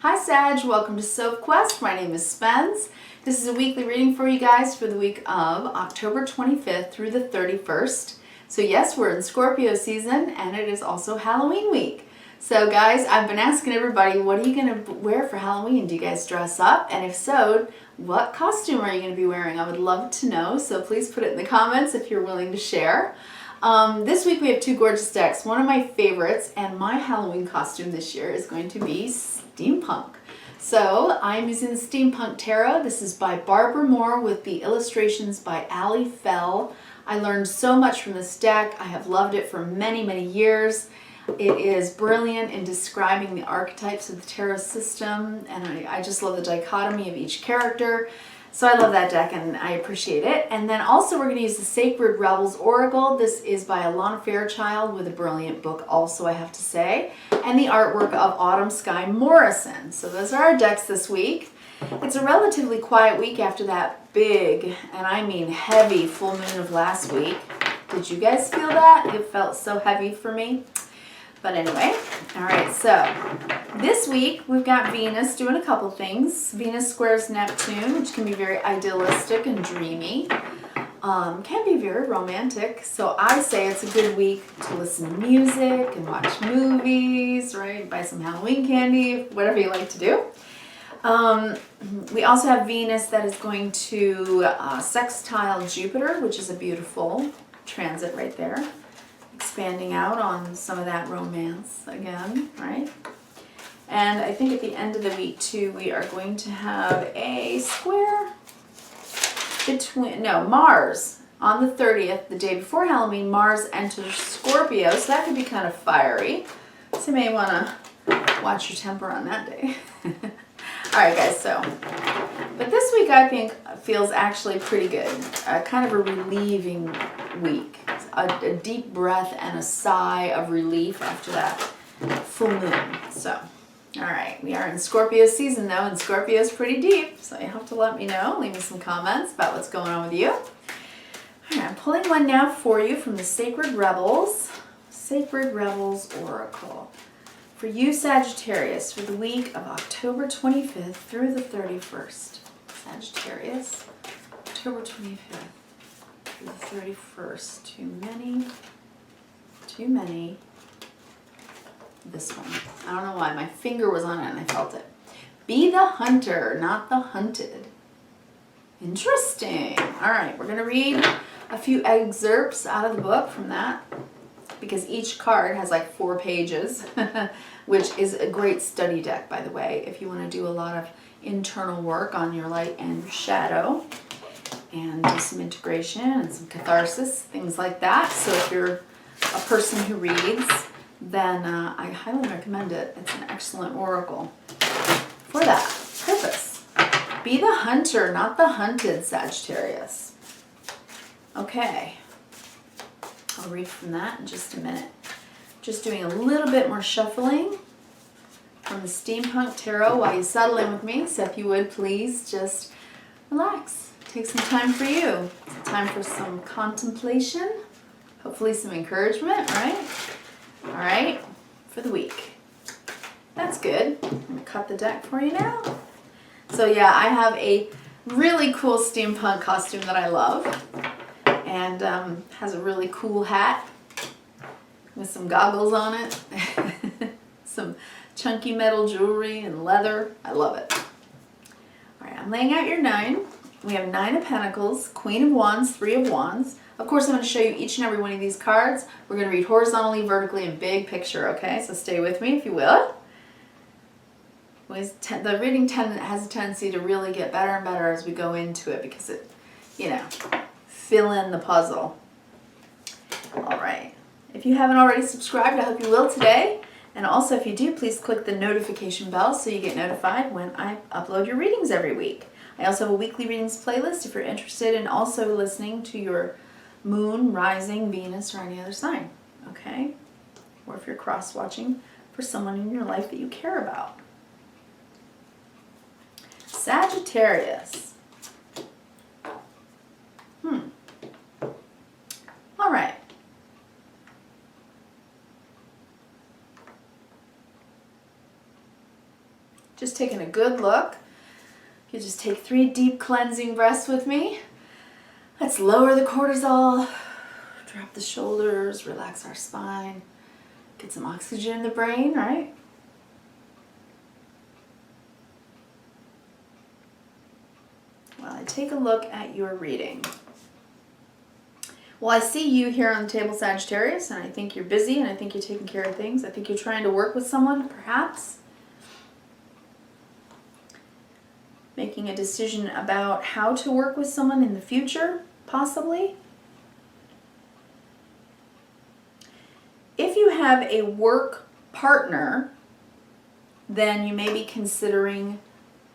Hi Sag, welcome to Sophquest. My name is Spence. This is a weekly reading for you guys for the week of October 25th through the 31st. So yes, we're in Scorpio season and it is also Halloween week. So guys, I've been asking everybody, what are you going to wear for Halloween? Do you guys dress up? And if so, what costume are you going to be wearing? I would love to know, so please put it in the comments if you're willing to share. This week we have two gorgeous decks. One of my favorites and my Halloween costume this year is going to be steampunk. So I'm using the Steampunk Tarot. This is by Barbara Moore with the illustrations by Ali Fell. I learned so much from this deck. I have loved it for many, many years. It is brilliant in describing the archetypes of the tarot system, and I just love the dichotomy of each character. So I love that deck and I appreciate it. And then also we're going to use the Sacred Rebels Oracle. This is by Alana Fairchild with a brilliant book also, I have to say. And the artwork of Autumn Sky Morrison. So those are our decks this week. It's a relatively quiet week after that big, and I mean heavy, full moon of last week. Did you guys feel that? It felt so heavy for me. But anyway, all right, so this week we've got Venus doing a couple things. Venus squares Neptune, which can be very idealistic and dreamy. Can be very romantic. So I say it's a good week to listen to music and watch movies, right? Buy some Halloween candy, whatever you like to do. We also have Venus that is going to sextile Jupiter, which is a beautiful transit right there. Expanding out on some of that romance again, right? And I think at the end of the week too, we are going to have a square between, Mars on the 30th, the day before Halloween. Mars enters Scorpio, so that could be kind of fiery. So you may want to watch your temper on that day. All right, guys, but this week I think feels actually pretty good. Kind of a relieving week. A deep breath and a sigh of relief after that full moon. So, all right, we are in Scorpio season though, and Scorpio is pretty deep, so you have to let me know. Leave me some comments about what's going on with you. All right, I'm pulling one now for you from the Sacred Rebels Oracle. For you, Sagittarius, for the week of October 25th through the 31st. Sagittarius, October 25th. The 31st. Too many. This one. I don't know why. My finger was on it and I felt it. Be the hunter, not the hunted. Interesting. All right, we're going to read a few excerpts out of the book from that, because each card has like 4 pages, which is a great study deck, by the way, if you want to do a lot of internal work on your light and your shadow, and do some integration and some catharsis, things like that. So if you're a person who reads, then I highly recommend it. It's an excellent oracle for that purpose. Be the hunter, not the hunted, Sagittarius. Okay, I'll read from that in just a minute. Just doing a little bit more shuffling from the Steampunk Tarot while you settle in with me. So if you would, please just relax. Take some time for you. It's time for some contemplation, hopefully some encouragement, right? All right, for the week. That's good. I'm going to cut the deck for you now. So yeah, I have a really cool steampunk costume that I love, and has a really cool hat with some goggles on it, some chunky metal jewelry and leather. I love it. All right, I'm laying out your 9. We have 9 of Pentacles, Queen of Wands, 3 of Wands. Of course, I'm going to show you each and every one of these cards. We're going to read horizontally, vertically, and big picture, okay? So stay with me if you will. The reading has a tendency to really get better and better as we go into it, because it, fill in the puzzle. All right. If you haven't already subscribed, I hope you will today. And also, if you do, please click the notification bell so you get notified when I upload your readings every week. I also have a weekly readings playlist if you're interested in also listening to your moon, rising, Venus, or any other sign, okay? Or if you're cross-watching for someone in your life that you care about. Sagittarius. All right. Just taking a good look. You just take 3 deep cleansing breaths with me. Let's lower the cortisol, drop the shoulders, relax our spine, get some oxygen in the brain, right? Well, I take a look at your reading. Well, I see you here on the table, Sagittarius, and I think you're busy, and I think you're taking care of things. I think you're trying to work with someone, perhaps. Making a decision about how to work with someone in the future, possibly. If you have a work partner, then you may be considering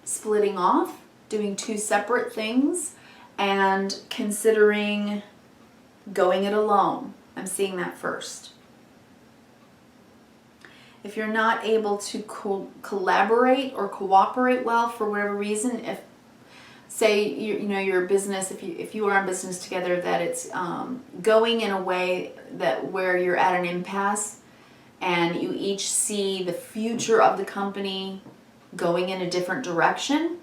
splitting off, doing 2 separate things, and considering going it alone. I'm seeing that first. If you're not able to collaborate or cooperate well for whatever reason, if say your business, if you are in business together, that it's going in a way that where you're at an impasse and you each see the future of the company going in a different direction.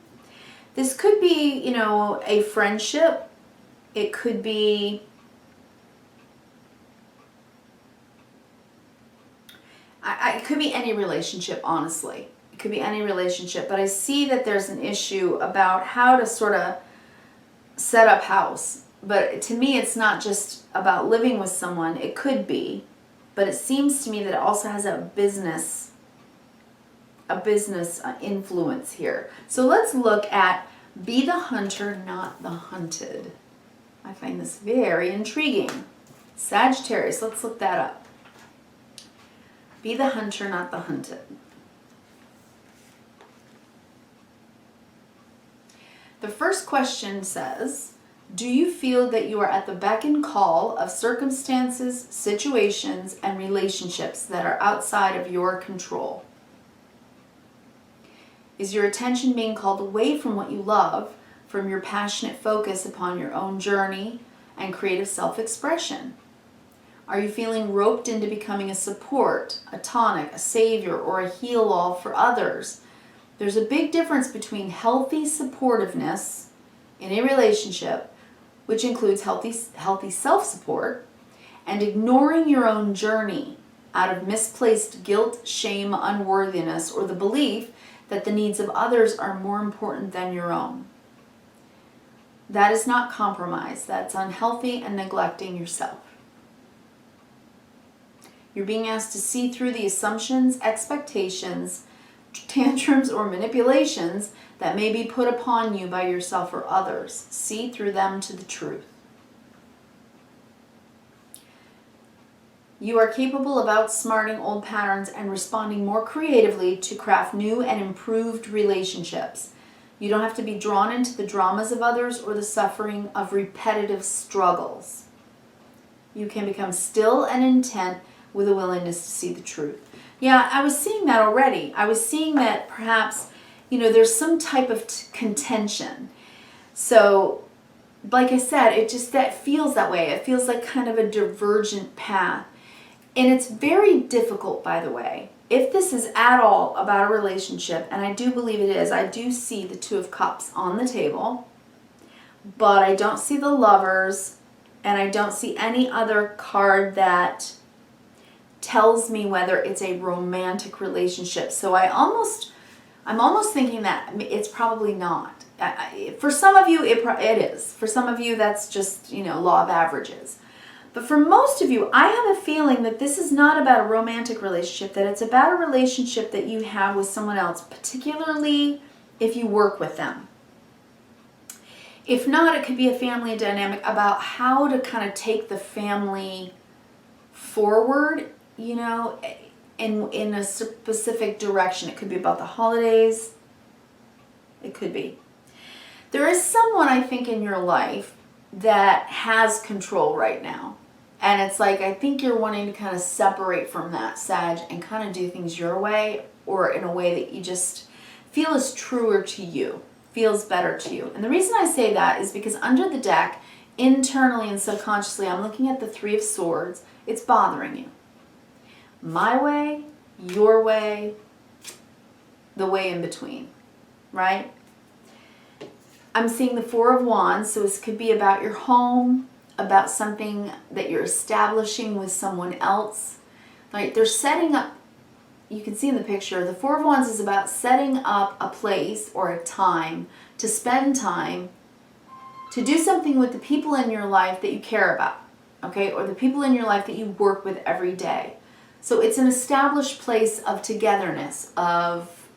This could be, a friendship. It could be it could be any relationship, honestly. It could be any relationship, but I see that there's an issue about how to sort of set up house. But to me, it's not just about living with someone. It could be, but it seems to me that it also has a business influence here. So let's look at be the hunter, not the hunted. I find this very intriguing. Sagittarius, let's look that up. Be the hunter, not the hunted. The first question says, do you feel that you are at the beck and call of circumstances, situations, and relationships that are outside of your control? Is your attention being called away from what you love, from your passionate focus upon your own journey and creative self-expression? Are you feeling roped into becoming a support, a tonic, a savior, or a heal-all for others? There's a big difference between healthy supportiveness in a relationship, which includes healthy self-support, and ignoring your own journey out of misplaced guilt, shame, unworthiness, or the belief that the needs of others are more important than your own. That is not compromise. That's unhealthy and neglecting yourself. You're being asked to see through the assumptions, expectations, tantrums, or manipulations that may be put upon you by yourself or others. See through them to the truth. You are capable of outsmarting old patterns and responding more creatively to craft new and improved relationships. You don't have to be drawn into the dramas of others or the suffering of repetitive struggles. You can become still and intent with a willingness to see the truth. Yeah, I was seeing that already. I was seeing that perhaps, there's some type of contention. So, like I said, that feels that way. It feels like kind of a divergent path. And it's very difficult, by the way. If this is at all about a relationship, and I do believe it is, I do see the 2 of Cups on the table, but I don't see the Lovers, and I don't see any other card that tells me whether it's a romantic relationship. So I'm almost thinking that it's probably not. For some of you, it is. For some of you, that's just, law of averages. But for most of you, I have a feeling that this is not about a romantic relationship, that it's about a relationship that you have with someone else, particularly if you work with them. If not, it could be a family dynamic about how to kind of take the family forward, in a specific direction. It could be about the holidays. It could be. There is someone, I think, in your life that has control right now. And it's like, I think you're wanting to kind of separate from that, Sag, and kind of do things your way, or in a way that you just feel is truer to you, feels better to you. And the reason I say that is because under the deck, internally and subconsciously, I'm looking at the 3 of Swords. It's bothering you. My way, your way, the way in between, right? I'm seeing the Four of Wands, so this could be about your home, about something that you're establishing with someone else. Like they're setting up, you can see in the picture, the Four of Wands is about setting up a place or a time to spend time to do something with the people in your life that you care about, okay? Or the people in your life that you work with every day. So it's an established place of togetherness, of,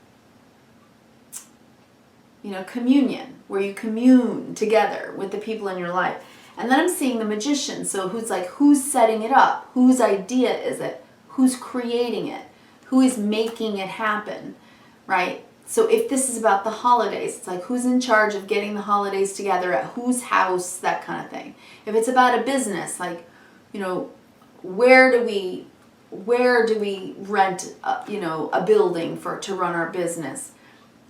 you know, communion, where you commune together with the people in your life. And then I'm seeing the Magician, so who's setting it up? Whose idea is it? Who's creating it? Who is making it happen, right? So if this is about the holidays, it's like who's in charge of getting the holidays together at whose house, that kind of thing. If it's about a business, like, you know, where do we rent, you know, a building to run our business?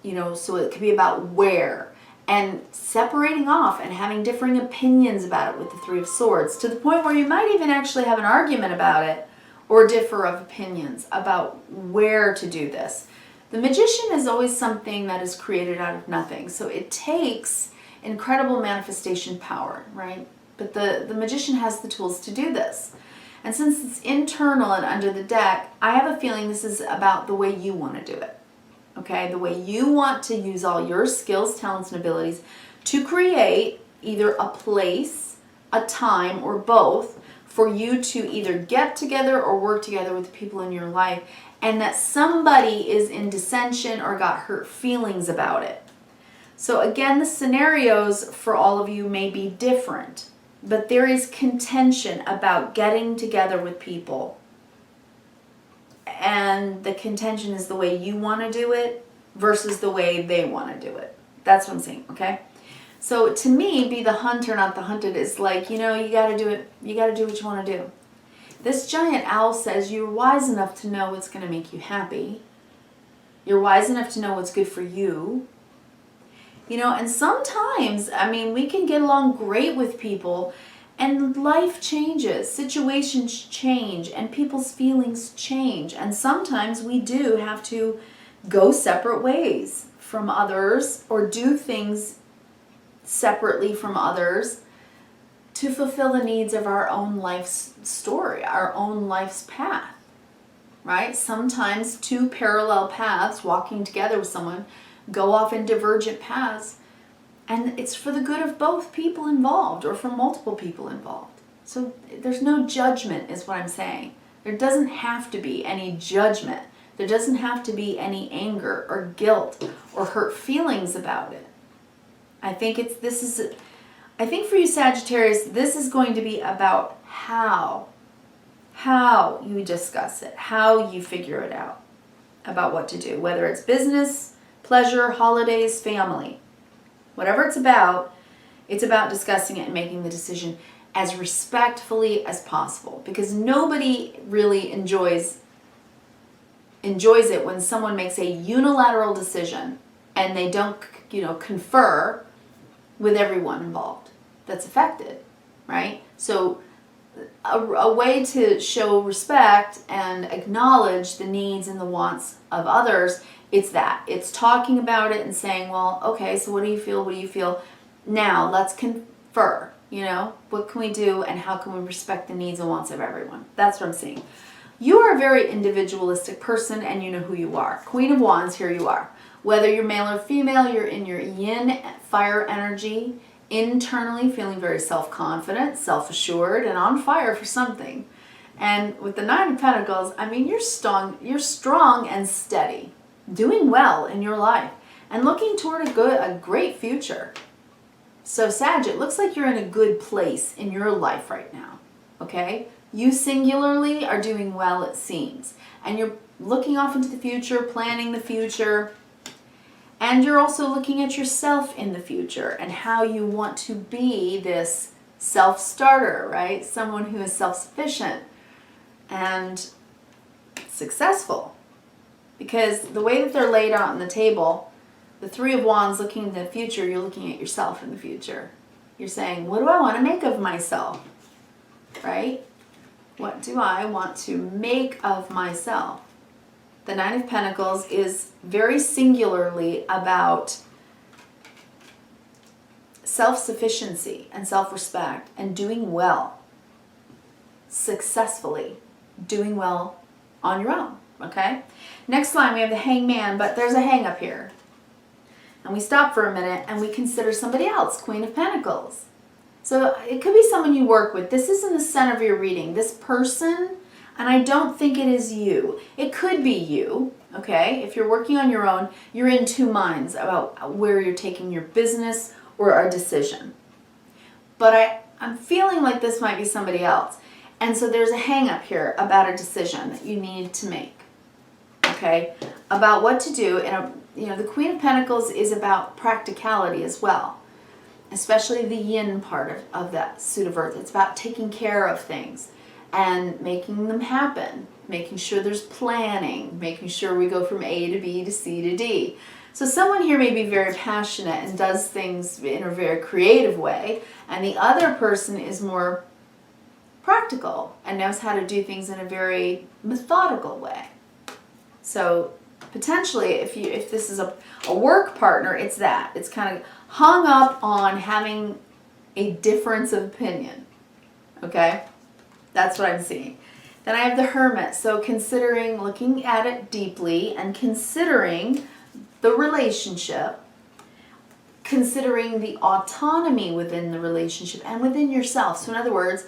You know, so it could be about where, and separating off and having differing opinions about it with the Three of Swords, to the point where you might even actually have an argument about it or differ of opinions about where to do this. The Magician is always something that is created out of nothing, so it takes incredible manifestation power, right? But the Magician has the tools to do this. And since it's internal and under the deck, I have a feeling this is about the way you want to do it. Okay, the way you want to use all your skills, talents, and abilities to create either a place, a time, or both for you to either get together or work together with the people in your life, and that somebody is in dissension or got hurt feelings about it. So again, the scenarios for all of you may be different, but there is contention about getting together with people. And the contention is the way you want to do it versus the way they want to do it. That's what I'm saying, okay? So to me, be the hunter, not the hunted, is like, you know, you got to do it. You got to do what you want to do. This giant owl says you're wise enough to know what's going to make you happy. You're wise enough to know what's good for you. You know, and sometimes, I mean, we can get along great with people, and life changes, situations change, and people's feelings change. And sometimes we do have to go separate ways from others or do things separately from others to fulfill the needs of our own life's story, our own life's path, right? Sometimes two parallel paths walking together with someone go off in divergent paths, and it's for the good of both people involved or for multiple people involved. So there's no judgment is what I'm saying. There doesn't have to be any judgment. There doesn't have to be any anger or guilt or hurt feelings about it. I think for you Sagittarius, this is going to be about how you discuss it, how you figure it out about what to do, whether it's business, pleasure, holidays, family. Whatever it's about discussing it and making the decision as respectfully as possible, because nobody really enjoys it when someone makes a unilateral decision and they don't, you know, confer with everyone involved that's affected, right? So a way to show respect and acknowledge the needs and the wants of others, it's talking about it and saying, well, okay, so what do you feel? What do you feel? Now let's confer, you know, what can we do and how can we respect the needs and wants of everyone? That's what I'm seeing. You are a very individualistic person and you know who you are. Queen of Wands, here you are. Whether you're male or female, you're in your yin, fire energy, internally feeling very self-confident, self-assured, and on fire for something. And with the Nine of Pentacles, I mean, you're strong and steady, doing well in your life, and looking toward a great future. So Sag, it looks like you're in a good place in your life right now, okay? You singularly are doing well, it seems. And you're looking off into the future, planning the future. And you're also looking at yourself in the future and how you want to be this self-starter, right? Someone who is self-sufficient and successful. Because the way that they're laid out on the table, the Three of Wands looking into the future, you're looking at yourself in the future. You're saying, what do I want to make of myself? Right? What do I want to make of myself? The Nine of Pentacles is very singularly about self-sufficiency and self-respect and doing well, successfully, doing well on your own, okay? Next line, we have the Hangman, but there's a hang up here. And we stop for a minute and we consider somebody else, Queen of Pentacles. So it could be someone you work with. This is in the center of your reading. This person, and I don't think it is you. It could be you, okay? If you're working on your own, you're in two minds about where you're taking your business or a decision. But I'm feeling like this might be somebody else. And so there's a hang up here about a decision that you need to make, okay? About what to do. And the Queen of Pentacles is about practicality as well, especially the yin part of that suit of earth. It's about taking care of things and making them happen, making sure there's planning, making sure we go from A to B to C to D. So someone here may be very passionate and does things in a very creative way, and the other person is more practical and knows how to do things in a very methodical way. So potentially, if this is a work partner, it's that. It's kind of hung up on having a difference of opinion, okay? That's what I'm seeing. Then I have the Hermit. So considering, looking at it deeply and considering the relationship, considering the autonomy within the relationship and within yourself. So in other words,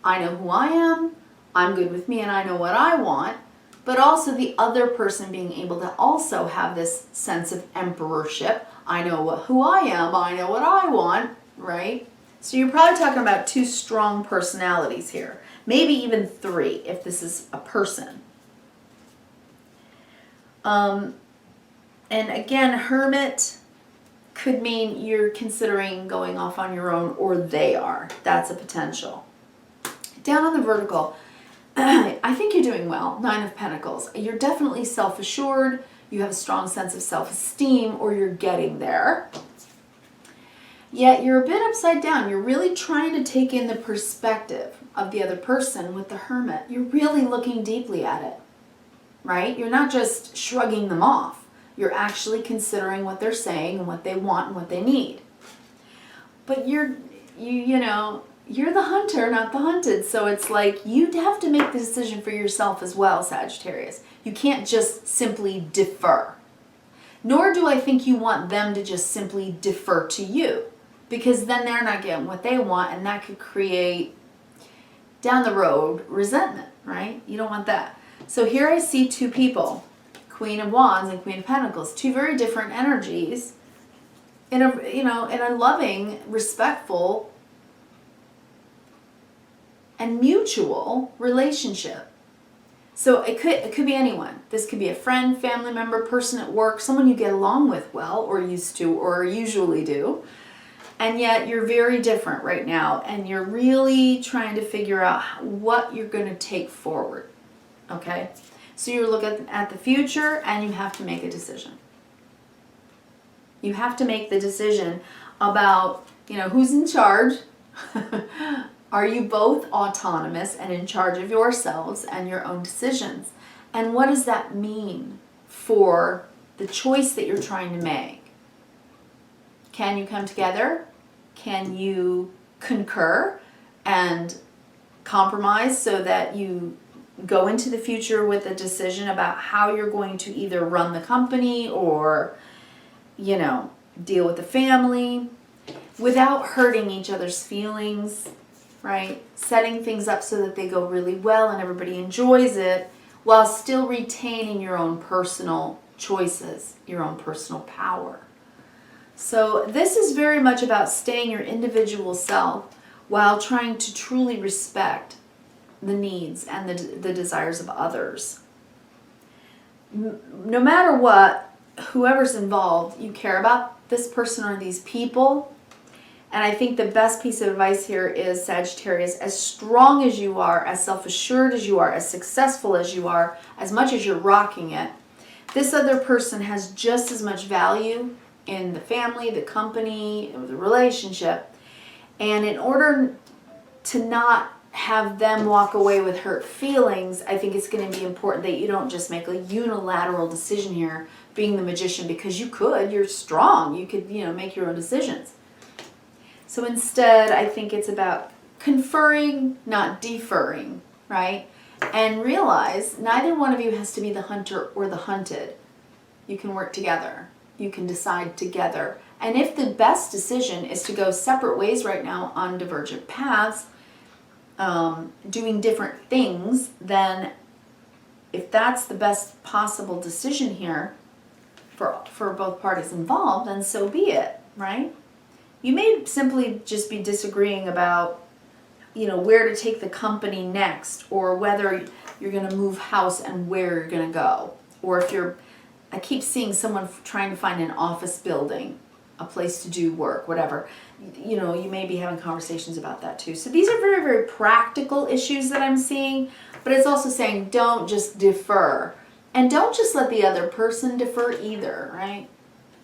I know who I am, I'm good with me, and I know what I want, but also the other person being able to also have this sense of emperorship. I know who I am, I know what I want, right? So you're probably talking about two strong personalities here. Maybe even three if this is a person. And again, Hermit could mean you're considering going off on your own, or they are. That's a potential. Down on the vertical, I think you're doing well. 9 of Pentacles. You're definitely self-assured. You have a strong sense of self-esteem, or you're getting there. Yet you're a bit upside down. You're really trying to take in the perspective of the other person with the Hermit. You're really looking deeply at it, right? You're not just shrugging them off. You're actually considering what they're saying and what they want and what they need. But you're the hunter, not the hunted. So it's like you have to make the decision for yourself as well, Sagittarius. You can't just simply defer. Nor do I think you want them to just simply defer to you, because then they're not getting what they want, and that could create, down the road, resentment, right? You don't want that. So here I see two people, Queen of Wands and Queen of Pentacles, two very different energies in a loving, respectful, and mutual relationship. So it could be anyone. This could be a friend, family member, person at work, someone you get along with well, or used to, or usually do. And yet you're very different right now, and you're really trying to figure out what you're going to take forward. Okay? So you're looking at the future, and you have to make a decision. You have to make the decision about, who's in charge. Are you both autonomous and in charge of yourselves and your own decisions? And what does that mean for the choice that you're trying to make? Can you come together? Can you concur and compromise so that you go into the future with a decision about how you're going to either run the company or, deal with the family without hurting each other's feelings, right? Setting things up so that they go really well and everybody enjoys it, while still retaining your own personal choices, your own personal power. So this is very much about staying your individual self while trying to truly respect the needs and the desires of others. No matter what, whoever's involved, you care about this person or these people. And I think the best piece of advice here is, Sagittarius, as strong as you are, as self-assured as you are, as successful as you are, as much as you're rocking it, this other person has just as much value in the family, the company, the relationship. And in order to not have them walk away with hurt feelings, I think it's going to be important that you don't just make a unilateral decision here being the magician because you could, you're strong, you could, make your own decisions. So instead, I think it's about conferring, not deferring, right? And realize neither one of you has to be the hunter or the hunted. You can work together. You can decide together. And if the best decision is to go separate ways right now on divergent paths, doing different things, then if that's the best possible decision here for both parties involved, then so be it, right? You may simply just be disagreeing about, where to take the company next, or whether you're going to move house and where you're going to go. Or if I keep seeing someone trying to find an office building, a place to do work, whatever. You may be having conversations about that too. So these are very, very practical issues that I'm seeing, but it's also saying don't just defer. And don't just let the other person defer either, right?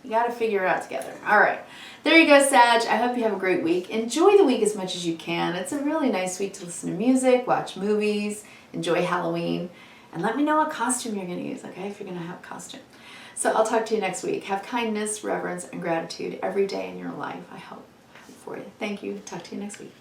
You got to figure it out together. All right. There you go, Sag. I hope you have a great week. Enjoy the week as much as you can. It's a really nice week to listen to music, watch movies, enjoy Halloween, and let me know what costume you're going to use, okay, if you're going to have a costume. So I'll talk to you next week. Have kindness, reverence, and gratitude every day in your life, I hope for you. Thank you. Talk to you next week.